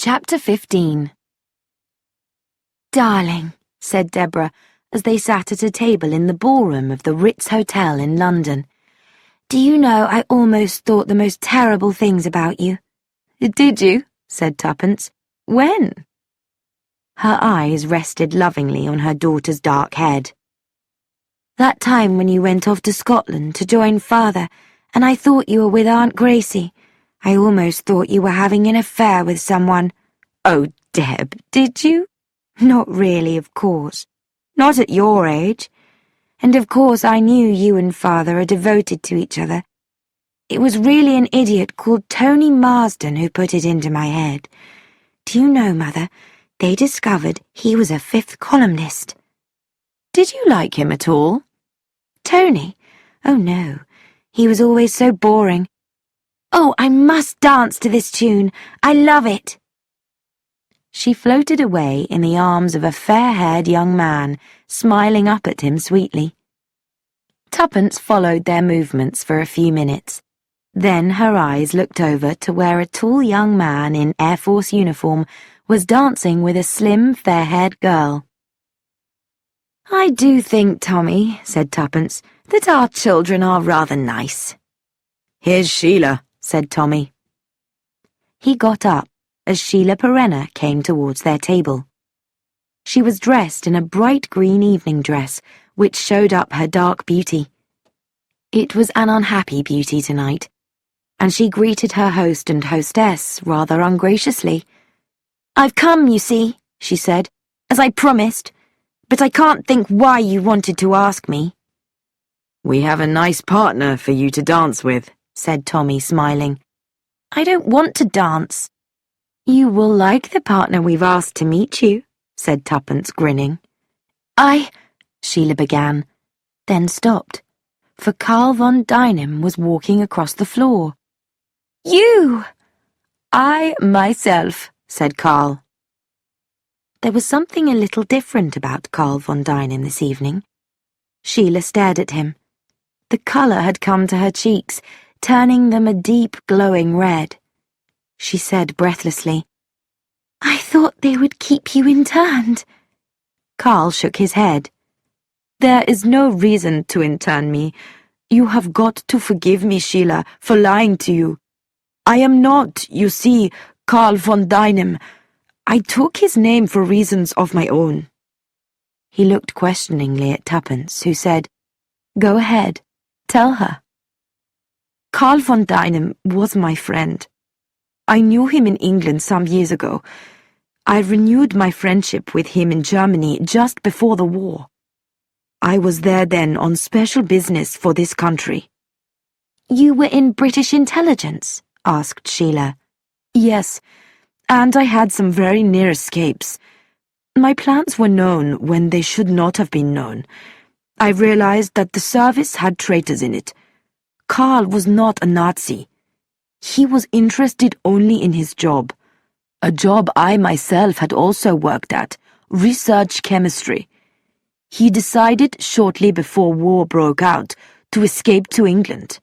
Chapter 15. "Darling," said Deborah, as they sat at a table in the ballroom of the Ritz Hotel in London, "do you know I almost thought the most terrible things about you?" "Did you?" said Tuppence. "When?" Her eyes rested lovingly on her daughter's dark head. "That time when you went off to Scotland to join Father, and I thought you were with Aunt Gracie. I almost thought you were having an affair with someone." "Oh, Deb, did you?" "Not really, of course. Not at your age. And of course I knew you and Father are devoted to each other. It was really an idiot called Tony Marsden who put it into my head. Do you know, Mother, they discovered he was a fifth columnist." "Did you like him at all?" "Tony? Oh, no. He was always so boring. Oh, I must dance to this tune. I love it." She floated away in the arms of a fair-haired young man, smiling up at him sweetly. Tuppence followed their movements for a few minutes. Then her eyes looked over to where a tall young man in Air Force uniform was dancing with a slim, fair-haired girl. "I do think, Tommy," said Tuppence, "that our children are rather nice." "Here's Sheila," said Tommy. He got up as Sheila Perenna came towards their table. She was dressed in a bright green evening dress, which showed up her dark beauty. It was an unhappy beauty tonight, and she greeted her host and hostess rather ungraciously. "I've come, you see," she said, "as I promised, but I can't think why you wanted to ask me." "We have a nice partner for you to dance with," said Tommy, smiling. "I don't want to dance." "You will like the partner we've asked to meet you," said Tuppence, grinning. Sheila began, then stopped, for Carl von Dinem was walking across the floor. "You!" "I myself," said Carl. There was something a little different about Carl von Dinem this evening. Sheila stared at him. The colour had come to her cheeks, turning them a deep, glowing red. She said breathlessly, "I thought they would keep you interned." Carl shook his head. "There is no reason to intern me. You have got to forgive me, Sheila, for lying to you. I am not, you see, Carl von Dinem. I took his name for reasons of my own." He looked questioningly at Tuppence, who said, "Go ahead, tell her." "Carl von Dinem was my friend. I knew him in England some years ago. I renewed my friendship with him in Germany just before the war. I was there then on special business for this country." "You were in British intelligence?" asked Sheila. "Yes, and I had some very near escapes. My plans were known when they should not have been known. I realized that the service had traitors in it. Carl was not a Nazi. He was interested only in his job. A job I myself had also worked at, research chemistry. He decided shortly before war broke out to escape to England.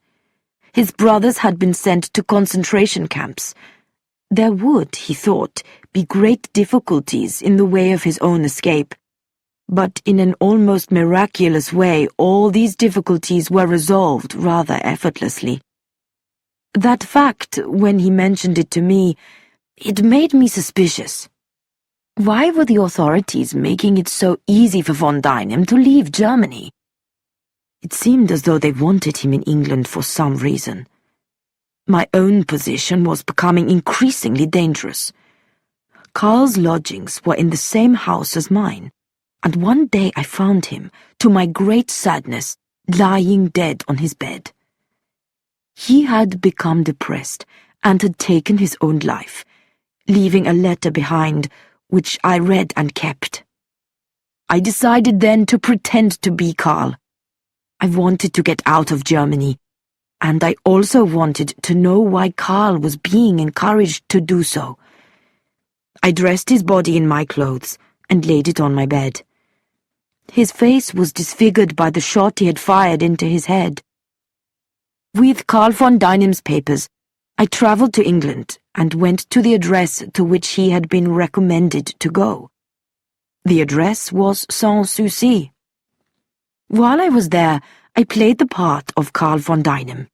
His brothers had been sent to concentration camps. There would, he thought, be great difficulties in the way of his own escape. But in an almost miraculous way, all these difficulties were resolved rather effortlessly. That fact, when he mentioned it to me, it made me suspicious. Why were the authorities making it so easy for von Dinem to leave Germany? It seemed as though they wanted him in England for some reason. My own position was becoming increasingly dangerous. Carl's lodgings were in the same house as mine, and one day I found him, to my great sadness, lying dead on his bed. He had become depressed and had taken his own life, leaving a letter behind, which I read and kept. I decided then to pretend to be Carl. I wanted to get out of Germany, and I also wanted to know why Carl was being encouraged to do so. I dressed his body in my clothes and laid it on my bed. His face was disfigured by the shot he had fired into his head. With Carl von Dinem's papers, I travelled to England and went to the address to which he had been recommended to go. The address was Sans Souci. While I was there, I played the part of Karl von Deinem.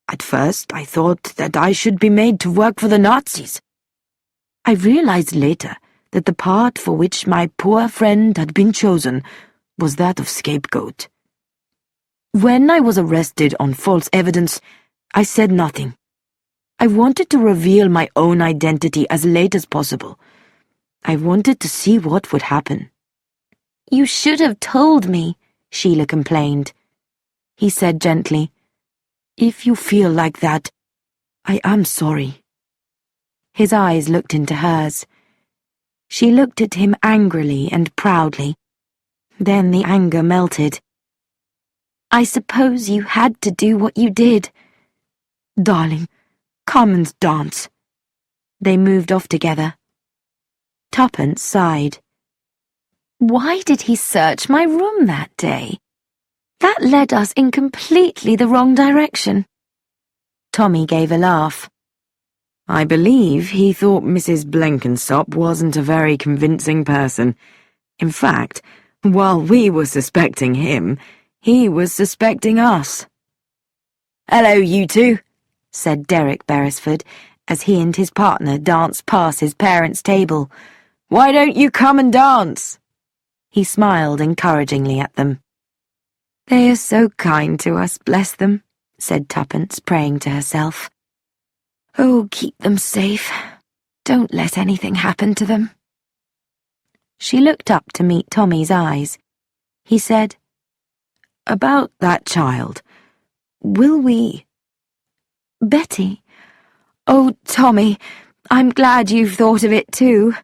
At first, I thought that I should be made to work for the Nazis. I realized later that the part for which my poor friend had been chosen was that of scapegoat. When I was arrested on false evidence, I said nothing. I wanted to reveal my own identity as late as possible. I wanted to see what would happen. "You should have told me," Sheila complained. He said gently, "If you feel like that, I am sorry." His eyes looked into hers. She looked at him angrily and proudly. Then the anger melted. "I suppose you had to do what you did. Darling, come and dance." They moved off together. Tuppence sighed. "Why did he search my room that day? That led us in completely the wrong direction." Tommy gave a laugh. "I believe he thought Mrs. Blenkinsop wasn't a very convincing person. In fact, while we were suspecting him, he was suspecting us." "Hello, you two," said Derek Beresford, as he and his partner danced past his parents' table. "Why don't you come and dance?" He smiled encouragingly at them. "They are so kind to us, bless them," said Tuppence, praying to herself. "Oh, keep them safe. Don't let anything happen to them." She looked up to meet Tommy's eyes. He said, "About that child, will we—" "Betty? Oh, Tommy, I'm glad you've thought of it too.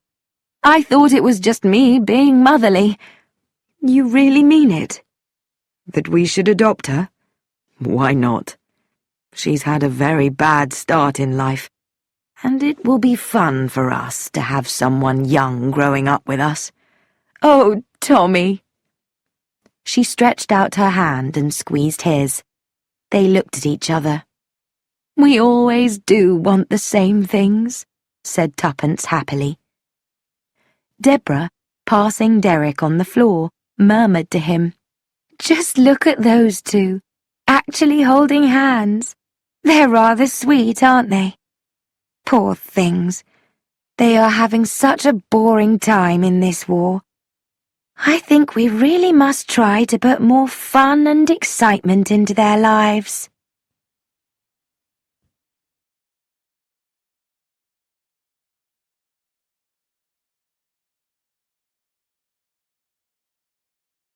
I thought it was just me being motherly. You really mean it?" "That we should adopt her? Why not? She's had a very bad start in life, and it will be fun for us to have someone young growing up with us." "Oh, Tommy!" She stretched out her hand and squeezed his. They looked at each other. "We always do want the same things," said Tuppence happily. Deborah, passing Derek on the floor, murmured to him, "Just look at those two, actually holding hands. They're rather sweet, aren't they? Poor things. They are having such a boring time in this war. I think we really must try to put more fun and excitement into their lives."